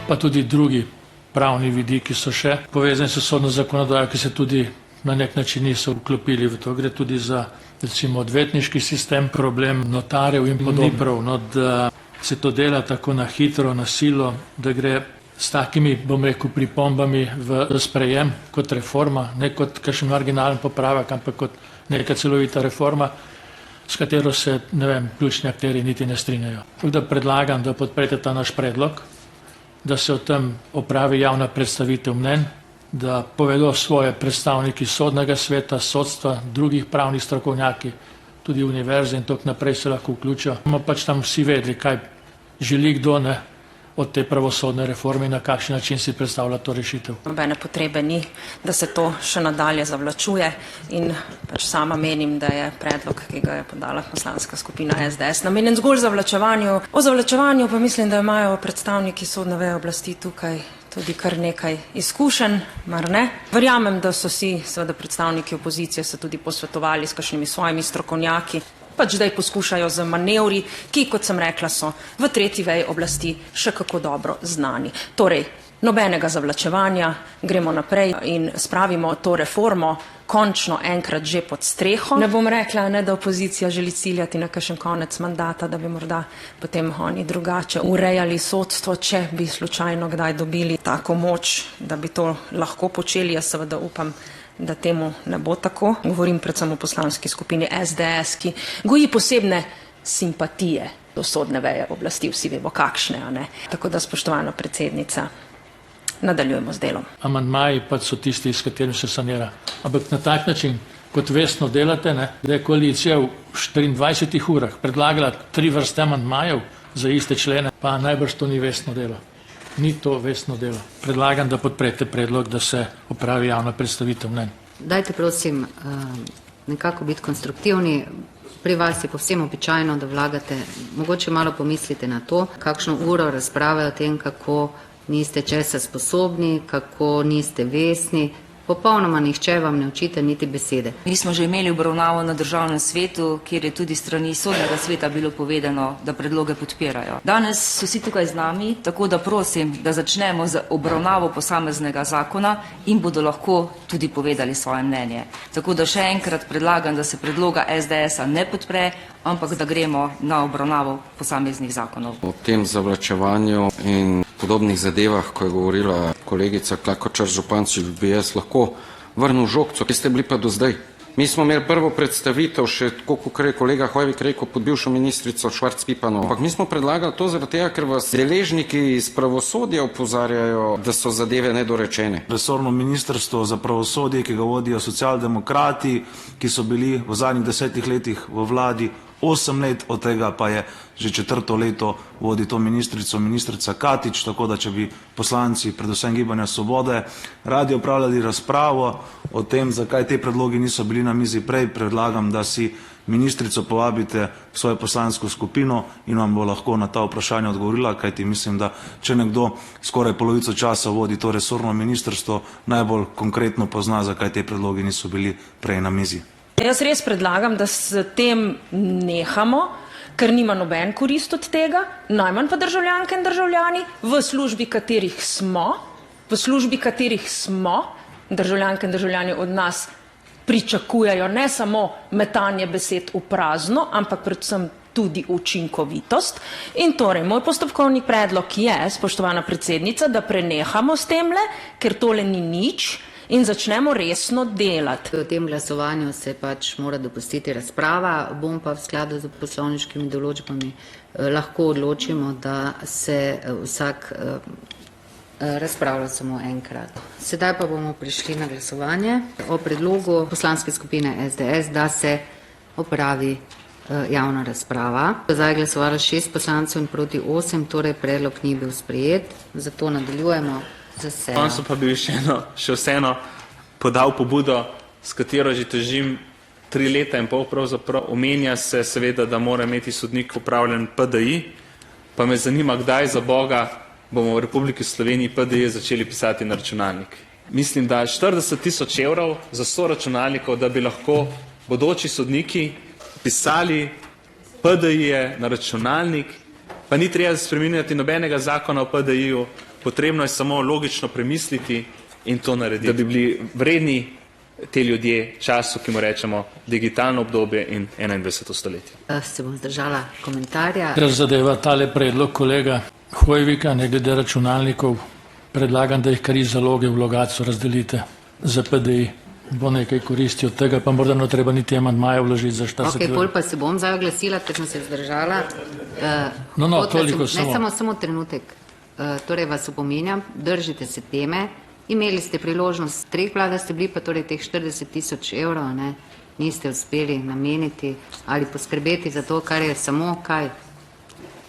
pa tudi drugi pravni vidiki so še povezani s sodno zakonodajo, ki se tudi na nek način niso vklopili v to. Gre tudi za recimo odvetniški sistem, problem notarjev in podobno, da se to dela tako na hitro, na silo, da gre s takimi, bom rekel, pripombami v sprejem kot reforma, ne kot kakšen marginalen popravek, ampak kot neka celovita reforma, s katero se, ne vem, ključni akteri niti ne strinjajo. Tako da predlagam, da podprete ta naš predlog, da se o tem opravi javna predstavitev mnenj, da povedo svoje predstavniki sodnega sveta, sodstva, drugih pravnih strokovnjaki, tudi univerze in tako naprej se lahko vključijo. Bomo pač tam vsi vedeli, kaj želi kdo ne od te pravosodne reforme in na kakšen način si predstavlja to rešitev. Nobene potrebe ni, da se to še nadalje zavlačuje in pač sama menim, da je predlog, ki ga je podala poslanska skupina SDS, namenjen zgolj zavlačevanju. O zavlačevanju pa mislim, da imajo predstavniki sodne veje oblasti tukaj tudi kar nekaj izkušenj, mar ne? Verjamem, da so si seveda predstavniki opozicije se tudi posvetovali s kakšnimi svojimi strokovnjaki, pač zdaj poskušajo z manevri, ki, kot sem rekla, so v tretji veji oblasti še kako dobro znani. Torej, nobenega zavlačevanja, gremo naprej in spravimo to reformo končno enkrat že pod streho. Ne bom rekla, ne, da opozicija želi ciljati na kakšen konec mandata, da bi morda potem oni drugače urejali sodstvo, če bi slučajno kdaj dobili tako moč, da bi to lahko počeli. Jaz seveda upam, da temu ne bo tako. Govorim predvsem o poslanski skupini SDS, ki goji posebne simpatije do sodne veje oblasti, vsi vemo kakšne, a ne. Tako da, spoštovana predsednica, nadaljujemo z delom. Amandmaji pa so tisti, s katerim se sanira. Ampak na tak način, kot vestno delate, ne, da je koalicija v 24 urah predlagala 3 vrste amandmajev za iste člene, pa najbrž to ni vestno delo. Ni to vestno delo. Predlagam, da podprete predlog, da se opravi javna predstavitev mnenj. Dajte prosim nekako biti konstruktivni. Pri vas je povsem običajno, da vlagate, mogoče malo pomislite na to, kakšno uro razprave o tem, kako niste česa sposobni, kako niste vestni. Popolnoma nihče vam ne učite niti besede. Mi smo že imeli obravnavo na Državnem svetu, kjer je tudi strani sodnega sveta bilo povedano, da predloge podpirajo. Danes so vsi tukaj z nami, tako da prosim, da začnemo z obravnavo posameznega zakona in bodo lahko tudi povedali svoje mnenje. Tako da še enkrat predlagam, da se predloga SDS-a ne podpre, ampak da gremo na obravnavo posameznih zakonov. O tem zavlačevanju in podobnih zadevah, ko je govorila kolegica Klakočar Zupančič, bi jaz lahko vrnil žogco, ki ste bili pa do zdaj. Mi smo imeli prvo predstavitev, še tako, kot je kolega Hoivik rekel, pod bivšo ministrico Švarc Pipanovo. Ampak mi smo predlagali to zaradi tega, ker vas deležniki iz pravosodja opozarjajo, da so zadeve nedorečene. Resorno ministrstvo za pravosodje, ki ga vodijo socialdemokrati, ki so bili v zadnjih 10 letih v vladi 8 let, od tega pa je že 4. leto vodi to ministrica Katič, tako da če bi poslanci, predvsem Gibanja Svobode, radi opravljali razpravo o tem, zakaj te predlogi niso bili na mizi prej, predlagam, da si ministrico povabite v svojo poslansko skupino in vam bo lahko na ta vprašanja odgovorila, kajti mislim, da če nekdo skoraj polovico časa vodi to resorno ministrstvo, najbolj konkretno pozna, zakaj te predlogi niso bili prej na mizi. Jaz res predlagam, da s tem nehamo, ker nima noben korist od tega, najmanj pa državljanke in državljani, v službi katerih smo, državljanke in državljani od nas pričakujejo ne samo metanje besed v prazno, ampak predvsem tudi učinkovitost. In torej, moj postopkovni predlog je, spoštovana predsednica, da prenehamo s temle, ker tole ni nič, in začnemo resno delati. V tem glasovanju se pač mora dopustiti razprava, bom pa v skladu z poslovniškimi določbami lahko odločimo, da se vsak razpravlja samo enkrat. Sedaj pa bomo prišli na glasovanje o predlogu poslanske skupine SDS, da se opravi javna razprava. Zdaj je glasovalo 6 poslancev in proti 8, torej predlog ni bil sprejet, zato nadaljujemo. Koncu pa bi še vseeno podal pobudo, s katero že težim 3 leta in pol pravzaprav. Omenja se seveda, da mora imeti sodnik upravljen PDI, pa me zanima, kdaj za Boga bomo v Republiki Sloveniji PDI začeli pisati na računalnik. Mislim, da 40 000 evrov za 100 računalnikov, da bi lahko bodoči sodniki pisali PDI-je na računalnik, pa ni treba spreminjati nobenega zakona o PDI-ju, potrebno je samo logično premisliti in to narediti, da bi bili vredni te ljudje času, ki mu rečemo digitalno obdobje in 21. stoletje. Se bom zdržala komentarja. Kar zadeva tale predlog kolega Hoivika, ne glede računalnikov, predlagam, da jih kar iz zaloge v Logatcu razdelite za PDI. Bo nekaj koristi od tega, pa morda ne treba niti amandmaja vložiti za 40 Ok, pol pa se bom zdaj oglasila, ker sem se zdržala. Toliko samo. Ne, samo trenutek. Torej vas upominjam, držite se teme. Imeli ste priložnost 3 vlad, da ste bili, pa torej teh 40 000 evrov, ne, niste uspeli nameniti ali poskrbeti za to, kar je samo kaj,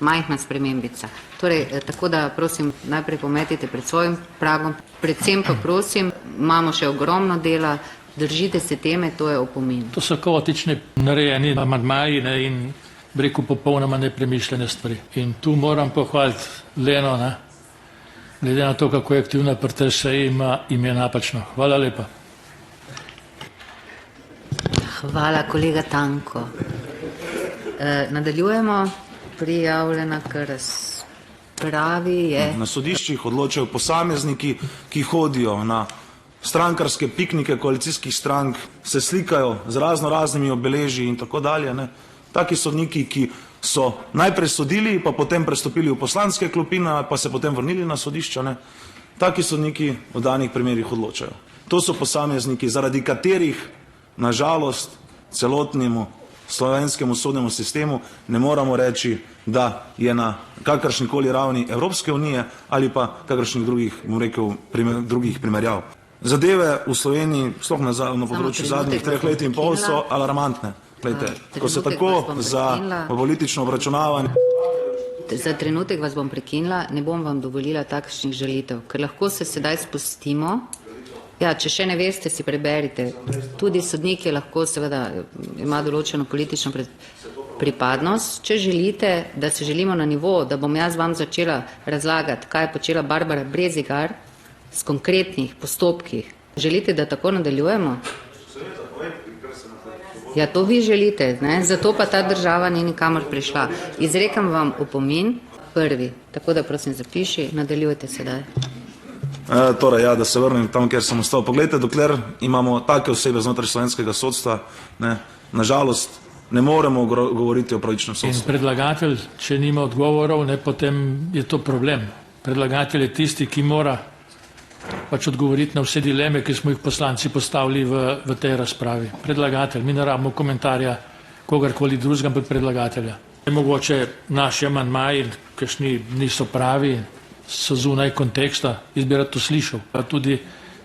majhna spremembica. Torej, tako da prosim, najprej pometite pred svojim pragom, predvsem pa prosim, imamo še ogromno dela, držite se teme, to je opomin. To so kaotični narejeni amandmaji, ne, in rekel popolnoma nepremišljene stvari. In tu moram pohvaliti Leno, ne, glede na to, kako je aktivna pri tej seji, im je napačno. Hvala lepa. Hvala, kolega Tanko. Nadaljujemo. Prijavljena k razpravi je... Na sodiščih odločajo posamezniki, ki hodijo na strankarske piknike koalicijskih strank, se slikajo z raznimi obeleži in tako dalje. Ne. Taki sodniki, ki so najprej sodili, pa potem prestopili v poslanske klopi, pa se potem vrnili na sodišča. Ne. Taki sodniki v danih primerih odločajo. To so posamezniki, zaradi katerih, na žalost, celotnemu slovenskemu sodnemu sistemu ne moramo reči, da je na kakršnikoli ravni Evropske unije ali pa kakršnih drugih, bom rekel, drugih primerjav. Zadeve v Sloveniji, sploh na področju zadnjih 3 let in pol, so alarmantne. Glejte, ko se tako za politično obračunavanje... Za trenutek vas bom prekinila, ne bom vam dovolila takšnih žalitev, ker lahko se sedaj spustimo. Ja, če še ne veste, si preberite. Tudi sodnik je lahko, seveda, ima določeno politično pripadnost. Če želite, da se želimo na nivo, da bom jaz vam začela razlagati, kaj je počela Barbara Brezigar s konkretnih postopkih. Želite, da tako nadaljujemo? Ja, to vi želite, ne? Zato pa ta država ni nikamor prišla. Izrekam vam opomin prvi, tako da prosim zapiši, nadaljujte sedaj. Torej, ja, da se vrnem tam, kjer sem ostal. Poglejte, dokler imamo take osebe znotraj slovenskega sodstva, ne, nažalost ne moremo govoriti o pravičnem sodstvu. In predlagatelj, če nima odgovorov, ne, potem je to problem. Predlagatelj je tisti, ki mora pač odgovoriti na vse dileme, ki smo jih poslanci postavili v tej razpravi. Predlagatelj, mi ne rabimo komentarja kogarkoli drugega, ampak predlagatelja. Mogoče naši amandmaji, kakšni niso pravi, so zunaj konteksta, jaz bi rad to slišal, pa tudi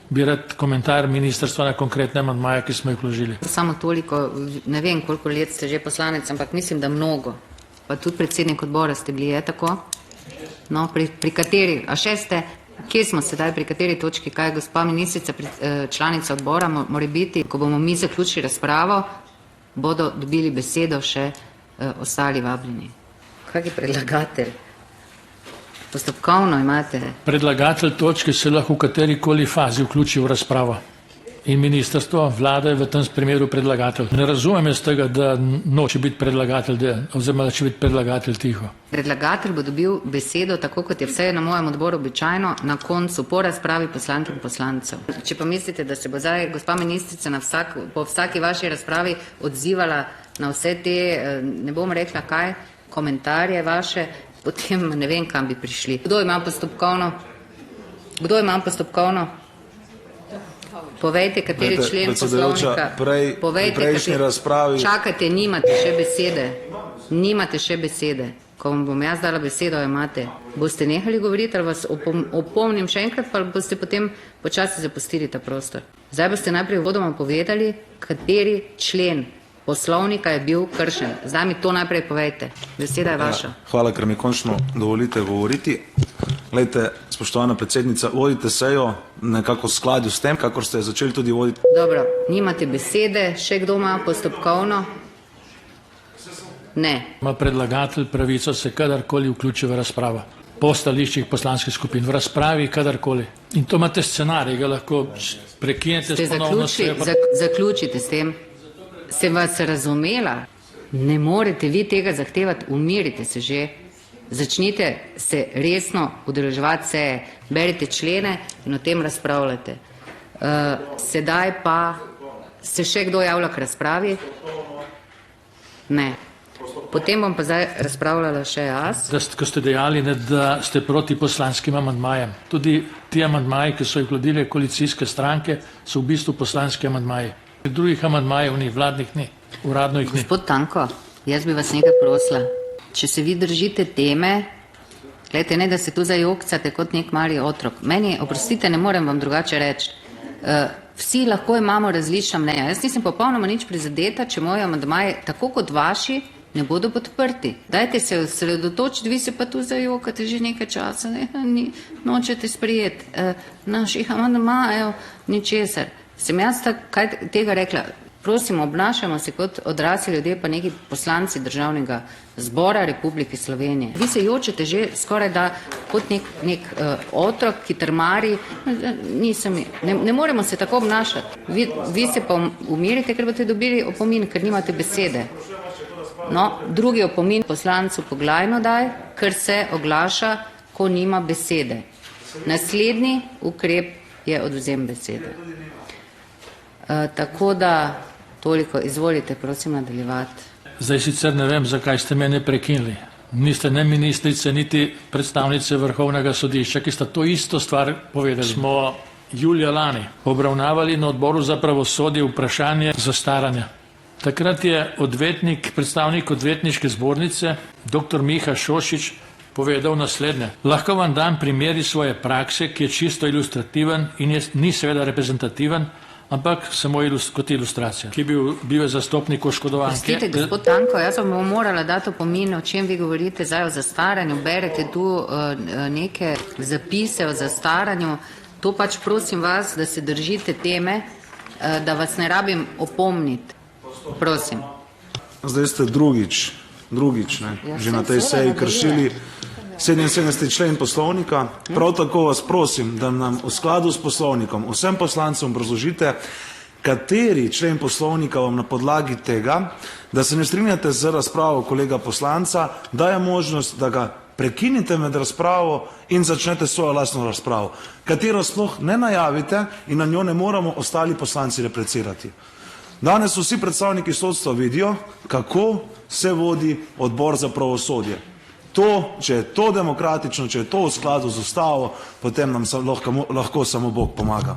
bi rad komentar ministrstva na konkretne amandmaje, ki smo jih vložili. Samo toliko, ne vem, koliko let ste že poslanec, ampak mislim, da mnogo. Pa tudi predsednik odbora ste bili, je tako? No, pri kateri, a še ste, kje smo sedaj, pri kateri točki, kaj je gospa ministrica, članica odbora, mora biti, ko bomo mi zaključili razpravo, bodo dobili besedo še ostali vabljeni. Kak je predlagatelj? Postopkovno imate. Predlagatelj točke se lahko v katerikoli fazi vključi v razpravo. In ministrstvo, vlada je v tem primeru predlagatelj. Ne razumem jaz tega, da noče biti predlagatelj, oziroma da će biti predlagatelj tiho. Predlagatelj bo dobil besedo, tako kot je vse na mojem odboru običajno, na koncu po razpravi poslank in poslancev. Če pa mislite, da se bo zdaj gospa ministrica po vsaki vaši razpravi odzivala na vse te, ne bom rekla kaj, komentarje vaše, potem ne vem, kam bi prišli. Kdo ima postopkovno? Kdo ima postopkovno? Povejte, kateri člen poslovnika. Pri prejšnji razpravi... Čakajte, nimate še besede. Nimate še besede. Ko vam bom jaz dala besedo, imate. Boste nehali govoriti, ali vas opomnim še enkrat, pa boste potem počasi zapustili ta prostor. Zdaj boste najprej uvodoma povedali, kateri člen poslovnika je bil kršen. Zdaj mi to najprej povejte. Beseda je vaša. Hvala, ker mi končno dovolite govoriti. Glejte, spoštovana predsednica, vodite sejo nekako v skladju s tem, kakor ste začeli tudi voditi. Dobro, nimate besede, še kdo ima postopkovno? Ne. Ima predlagatelj pravico se kadarkoli vključi v razpravo. Po stališčih poslanskih skupin, v razpravi kadarkoli. In to imate scenarij, ga lahko prekinete s ponovno sejo. Zaključite s tem. Sem vas razumela, ne morete vi tega zahtevati, umirite se že. Začnite se resno udeleževati seje, berite člene in o tem razpravljate. Sedaj pa se še kdo javlja k razpravi? Ne. Potem bom pa zdaj razpravljala še jaz. Ko ste dejali, da ste proti poslanskim amandmajem. Tudi ti amandmaji, ki so jih vložile koalicijske stranke, so v bistvu poslanski amandmaji. Drugih amandmajev ni, vladnih ni, uradno jih ni. Gospod Tanko, jaz bi vas nekaj prosila. Če se vi držite teme, gledajte, ne da se tu zajokcate kot nek mali otrok. Meni, oprostite, ne morem vam drugače reči. Vsi lahko imamo različna mnenja. Jaz nisem popolnoma nič prizadeta, če moji amandmaji, tako kot vaši, ne bodo podprti. Dajte se osredotočiti, vi se pa tu zajokate že nekaj časa, nočete sprijeti naših amandmajev, ničesar. Sem jaz kaj tega rekla? Prosim, obnašamo se kot odrasli ljudje, pa neki poslanci Državnega zbora Republike Slovenije. Vi se jočete že skoraj da kot nek otrok, ki trmari. Ne moremo se tako obnašati. Vi se pa umirite, ker boste dobili opomin, ker nimate besede. No, drugi opomin poslancu Poglajnu daj, ker se oglaša, ko nima besede. Naslednji ukrep je odvzem besede. Tako da toliko, izvolite, prosim, nadaljevati. Zdaj sicer ne vem, zakaj ste mene prekinili. Niste ne ministrice, niti predstavnice Vrhovnega sodišča, ki sta to isto stvar povedali. Smo julija lani obravnavali na odboru za pravosodje vprašanje zastaranja. Takrat je predstavnik odvetniške zbornice, dr. Miha Šošič, povedal naslednje. Lahko vam dam primer iz svoje prakse, ki je čisto ilustrativen in ni seveda reprezentativen, ampak samo kot ilustracija, ki je bil zastopnik oškodovanke. Prostite, gospod Tanko, jaz vam bom morala dati opomin, o čem vi govorite zdaj o zastaranju, berete tu neke zapise o zastaranju. To pač prosim vas, da se držite teme, da vas ne rabim opomniti. Prosim. Zdaj ste drugič, že na tej seji kršili 77. člen poslovnika. Prav tako vas prosim, da nam v skladu s poslovnikom vsem poslancem obrazložite, kateri člen poslovnika vam na podlagi tega, da se ne strinjate z razpravo kolega poslanca, daje možnost, da ga prekinite med razpravo in začnete svojo lastno razpravo, katero sploh ne najavite in na njo ne moramo ostali poslanci replicirati. Danes vsi predstavniki sodstva vidijo, kako se vodi odbor za pravosodje. Če je to demokratično, če je to v skladu z ustavo, potem nam lahko samo Bog pomaga.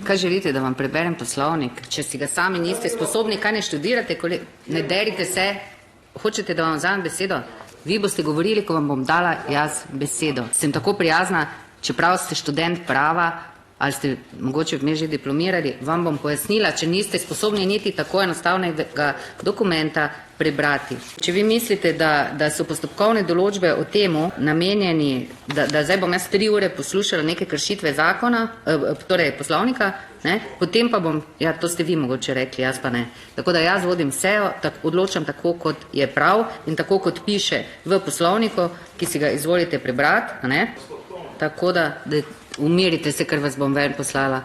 Kaj želite, da vam preberem poslovnik? Če si ga sami niste sposobni, kaj ne študirate, ne derite se, hočete, da vam vzamem besedo? Vi boste govorili, ko vam bom dala jaz besedo. Sem tako prijazna, čeprav ste študent prava, ali ste mogoče vmes že diplomirali, vam bom pojasnila, če niste sposobni niti tako enostavnega dokumenta prebrati. Če vi mislite, da so postopkovne določbe o temu namenjeni, da zdaj bom jaz 3 ure poslušala neke kršitve zakona, torej poslovnika, potem pa bom, ja, to ste vi mogoče rekli, jaz pa ne. Tako da jaz vodim sejo, odločam tako, kot je prav in tako, kot piše v poslovniku, ki si ga izvolite prebrati, tako da umirite se, ker vas bom ven poslala.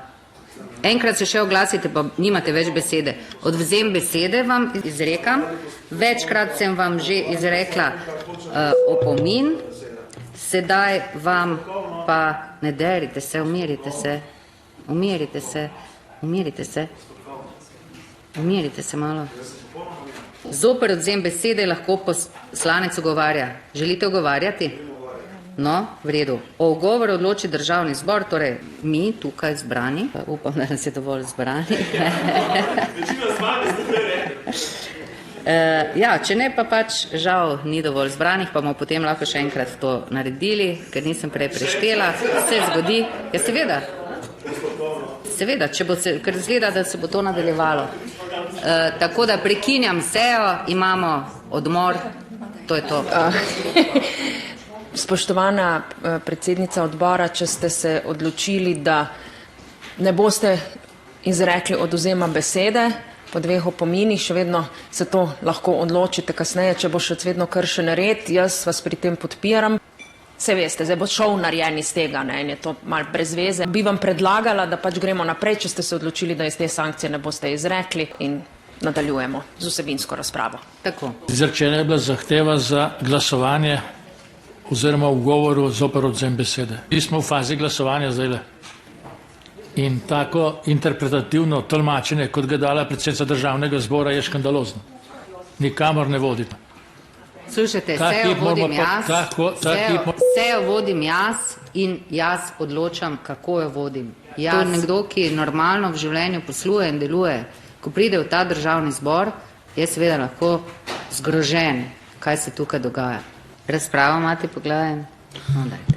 Enkrat se še oglasite, pa nimate več besede. Odvzem besede vam izrekam. Večkrat sem vam že izrekla opomin. Sedaj vam pa ne derite se, umirite se. Umirite se. Umirite se. Umirite se malo. Zoper odvzem besede lahko poslanec ogovarja. Želite ogovarjati? No, v redu. O ugovoru odloči Državni zbor, torej mi tukaj zbrani, upam, da nas je dovolj zbrani. Ja, če ne, pa pač žal ni dovolj zbranih, pa bomo potem lahko še enkrat to naredili, ker nisem prej preštela. Se zgodi, ja seveda. Seveda, ker zgleda, da se bo to nadaljevalo. Tako da prekinjam sejo, imamo odmor, to je to. Spoštovana predsednica odbora, če ste se odločili, da ne boste izrekli odvzema besede po 2 opominih, še vedno se to lahko odločite kasneje, če bo še vedno kršen red, jaz vas pri tem podpiram. Se veste, zdaj bo šov narejen iz tega, in je to malo brez veze. Bi vam predlagala, da pač gremo naprej, če ste se odločili, da iz te sankcije ne boste izrekli in nadaljujemo z vsebinsko razpravo. Tako. Izrečena je bila zahteva za glasovanje oziroma v govoru zoper odvzem besede. Mi smo v fazi glasovanja zdajle. In tako interpretativno tolmačenje, kot ga dala predsednica državnega zbora, je škandalozno. Nikamor ne vodi. Slušajte, sejo vodim jaz in jaz odločam, kako jo vodim. To je nekdo, ki normalno v življenju posluje in deluje. Ko pride v ta državni zbor, je seveda lahko zgrožen, kaj se tukaj dogaja. Razpravo imate, pogledaj.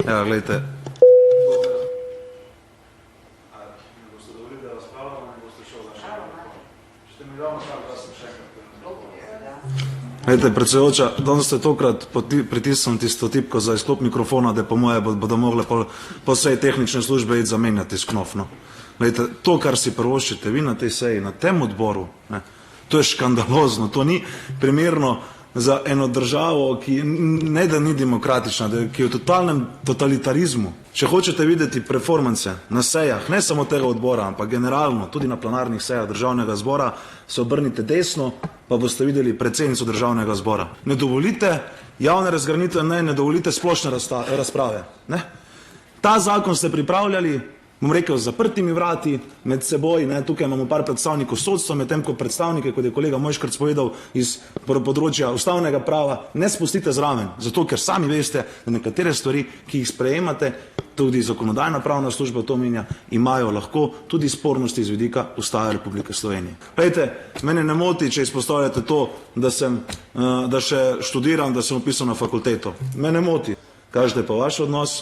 Ja, gledajte. Glejte, predsedujoča, danes ste tokrat pritisnili tisto tipko za izklop mikrofona, da po moje bodo mogle po vsej tehnične službe iti zamenjati s knofno. Glejte, to, kar si prvoščite vi na tej seji, na tem odboru, ne, to je škandalozno, to ni primerno za eno državo, ki ne da ni demokratična, ki je v totalnem totalitarizmu. Če hočete videti performance na sejah, ne samo tega odbora, ampak generalno, tudi na plenarnih sejah državnega zbora, se obrnite desno, pa boste videli predsednico državnega zbora. Ne dovolite javne razgrnitve, ne dovolite splošne razprave. Ne? Ta zakon ste pripravljali, bom rekel, z zaprtimi vrati med seboj, ne, tukaj imamo par predstavnikov sodstva, medtem ko predstavnike, kot je kolega Mojškerc povedal, iz področja ustavnega prava, ne spustite zraven, zato ker sami veste, da nekatere stvari, ki jih sprejemate, tudi zakonodajna pravna služba to menja, imajo lahko tudi spornosti iz vidika Ustave Republike Slovenije. Glejte, mene ne moti, če izpostavljate to, da še študiram, da sem vpisal na fakulteto. Mene moti. Kažete pa vaš odnos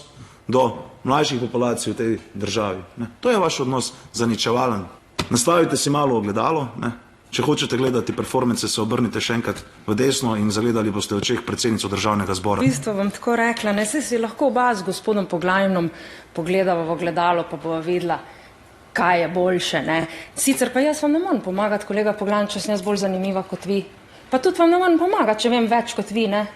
do mlajših populacij v tej državi. Ne. To je vaš odnos zaničevalen. Nastavite si malo ogledalo, ne. Če hočete gledati performance, se obrnite še enkrat v desno in zagledali boste v očeh predsednico državnega zbora. V bistvu vam tako rekla, ne, se si lahko oba z gospodom Poglajnom pogledava v ogledalo, pa bova videla, kaj je boljše, ne. Sicer pa jaz vam ne morem pomagati, kolega Poglajn, če sem jaz bolj zanimiva kot vi. Pa tudi vam ne morem pomagati, če vem več kot vi, ne.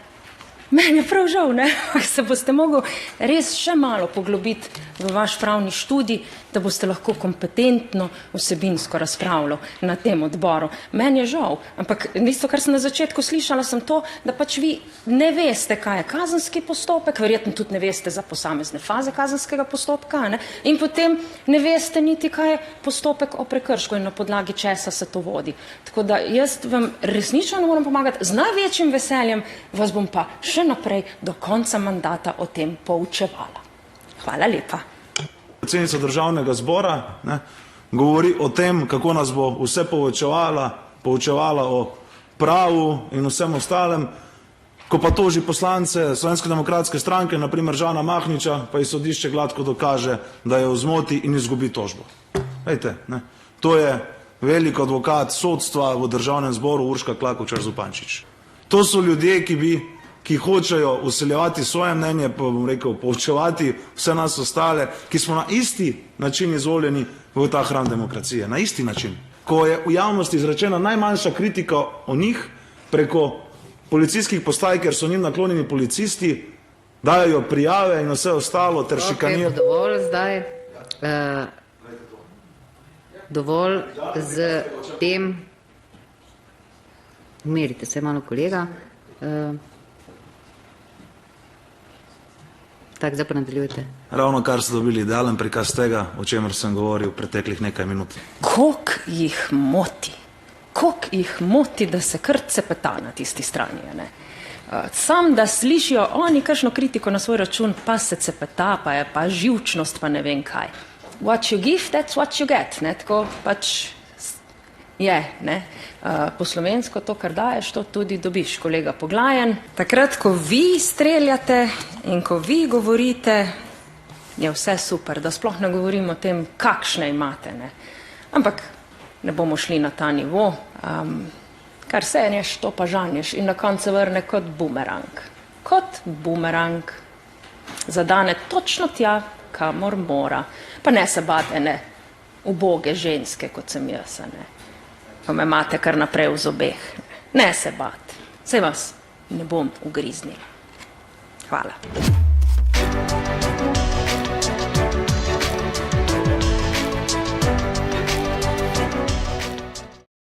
Meni je prav žal, ne, se boste mogli res še malo poglobiti v vaš pravni študij, da boste lahko kompetentno, vsebinsko razpravljali na tem odboru. Meni je žal, ampak isto, kar sem na začetku slišala, sem to, da pač vi ne veste, kaj je kazenski postopek, verjetno tudi ne veste za posamezne faze kazenskega postopka, ne, in potem ne veste niti, kaj je postopek o prekršku in na podlagi česa se to vodi. Tako da jaz vam resnično ne morem pomagati, z največjim veseljem vas bom pa še naprej do konca mandata o tem poučevala. Hvala lepa. Predsednica državnega zbora, ne, govori o tem, kako nas bo vse poučevala o pravu in vsem ostalem, ko pa toži poslance Slovenske demokratske stranke, na primer Žana Mahniča, pa ji sodišče gladko dokaže, da je v zmoti in izgubi tožbo. Vejte, ne, to je velik advokat sodstva v državnem zboru Urška Klakočar Zupančič. To so ljudje, ki hočejo usiljevati svoje mnenje, pa bom rekel, poučevati vse nas ostale, ki smo na isti način izvoljeni v ta hram demokracije. Na isti način. Ko je v javnosti izrečena najmanjša kritika o njih preko policijskih postaj, ker so njim naklonjeni policisti, dajo prijave in vse ostalo ter šikanirajo. Ok, dovolj zdaj. Dovolj z tem. Umirite se malo, kolega. Tako, zdaj pa nadaljujte. Ravno kar ste dobili idealen prikaz tega, o čemer sem govoril preteklih nekaj minut. Koliko jih moti, da se kar cepeta na tisti strani, ne. Sam, da slišijo oni kakšno kritiko na svoj račun, pa se cepeta, pa je pa živčnost, pa ne vem kaj. What you give, that's what you get, ne, tako pač je, ne. Po slovensko to, kar daješ, to tudi dobiš, kolega Poglajen. Takrat, ko vi streljate in ko vi govorite, je vse super, da sploh ne govorimo o tem, kakšne imate, ne. Ampak ne bomo šli na ta nivo. Kar senješ, to pa žanješ in na koncu vrne kot bumerang. Kot bumerang. Zadane točno tja, kamor mora. Pa ne se bate, ne, uboge ženske, kot sem jaz, ne. Pa me imate kar naprej v zobeh. Ne se bati. Saj vas ne bom ugriznila. Hvala.